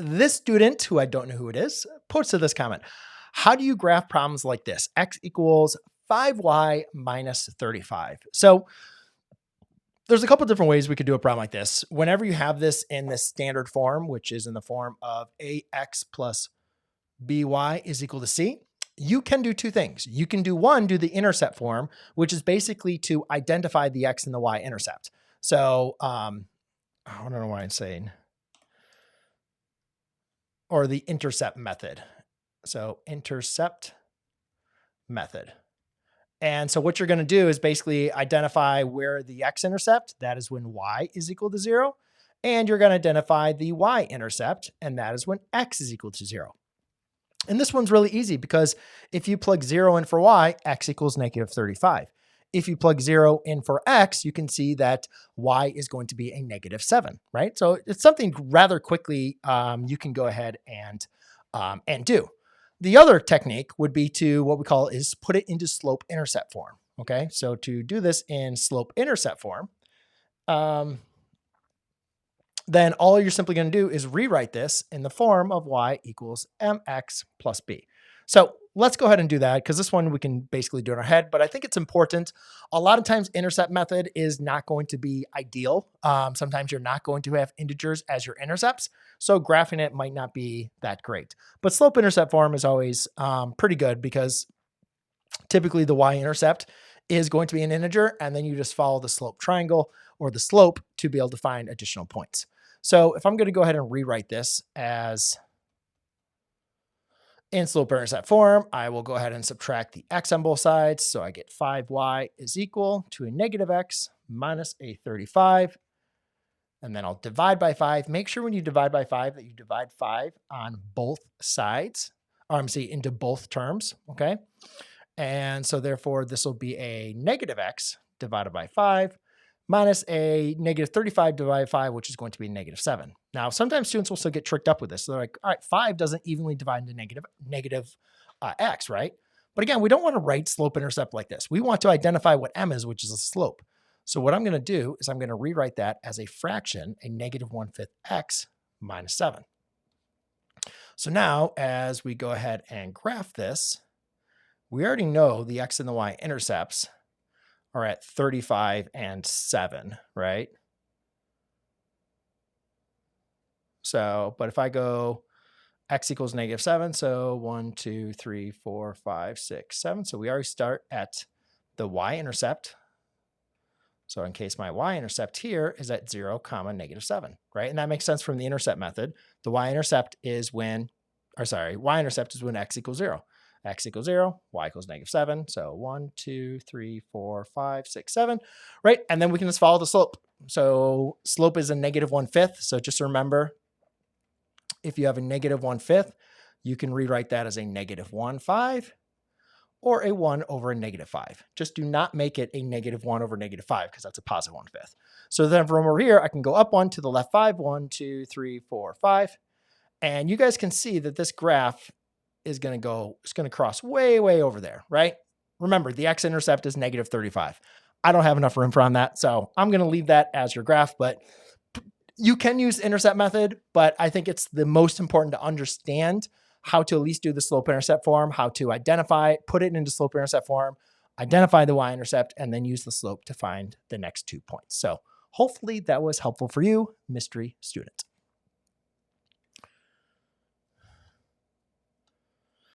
this student, who I don't know who it is, posted this comment. How do you graph problems like this? X equals 5y minus 35. So there's a couple different ways we could do a problem like this. Whenever you have this in the standard form, which is in the form of ax plus by is equal to c, you can do two things. You can do the intercept form, which is basically to identify the x and the y intercept. So I don't know why I'm saying, or the intercept method. So intercept method. And so what you're going to do is basically identify where the x-intercept, that is when y is equal to 0. And you're going to identify the y-intercept, and that is when x is equal to 0. And this one's really easy because if you plug 0 in for y, x equals negative 35. If you plug 0 in for x, you can see that y is going to be a negative 7, right? So it's something rather quickly you can go ahead and do. The other technique would be to what we call is put it into slope-intercept form, okay? So to do this in slope-intercept form, then all you're simply going to do is rewrite this in the form of y equals mx plus b. So let's go ahead and do that because this one we can basically do in our head, but I think it's important. A lot of times intercept method is not going to be ideal. Sometimes you're not going to have integers as your intercepts, so graphing it might not be that great. But slope-intercept form is always pretty good because typically the y-intercept is going to be an integer, and then you just follow the slope triangle or the slope to be able to find additional points. So if I'm going to go ahead and rewrite this as in slope-intercept form, I will go ahead and subtract the x on both sides. So I get 5y is equal to a negative x minus a 35. And then I'll divide by 5. Make sure when you divide by 5 that you divide 5 on both sides, or into both terms, okay? And so therefore, this will be a negative x divided by 5 minus a negative 35 divided by 5, which is going to be negative 7. Now, sometimes students will still get tricked up with this. So they're like, all right, 5 doesn't evenly divide into negative x, right? But again, we don't want to write slope-intercept like this. We want to identify what m is, which is a slope. So what I'm going to do is I'm going to rewrite that as a fraction, a negative 1/5 x minus 7. So now, as we go ahead and graph this, we already know the x and the y intercepts are at 35 and 7, right? So, but if I go x equals negative 7, so 1, 2, 3, 4, 5, 6, 7. So we already start at the y-intercept. So in case my y-intercept here is at 0, comma, negative 7, right? And that makes sense from the intercept method. The y-intercept is when, y-intercept is when x equals 0. X equals 0, y equals negative 7. So 1, 2, 3, 4, 5, 6, 7, right? And then we can just follow the slope. So slope is a negative 1/5. So just remember, if you have a negative 1/5, you can rewrite that as a negative 1/5 or a 1 over a negative 5. Just do not make it a negative 1 over negative 5 because that's a positive 1/5. So then from over here, I can go up 1 to the left 5, 1, 2, 3, 4, 5. And you guys can see that this graph is going to cross way, way over there, right? Remember, the x-intercept is negative 35. I don't have enough room for on that, so I'm going to leave that as your graph, but you can use intercept method, but I think it's the most important to understand how to at least do the slope-intercept form, how to identify, put it into slope-intercept form, identify the y-intercept, and then use the slope to find the next 2 points. So hopefully that was helpful for you, mystery student.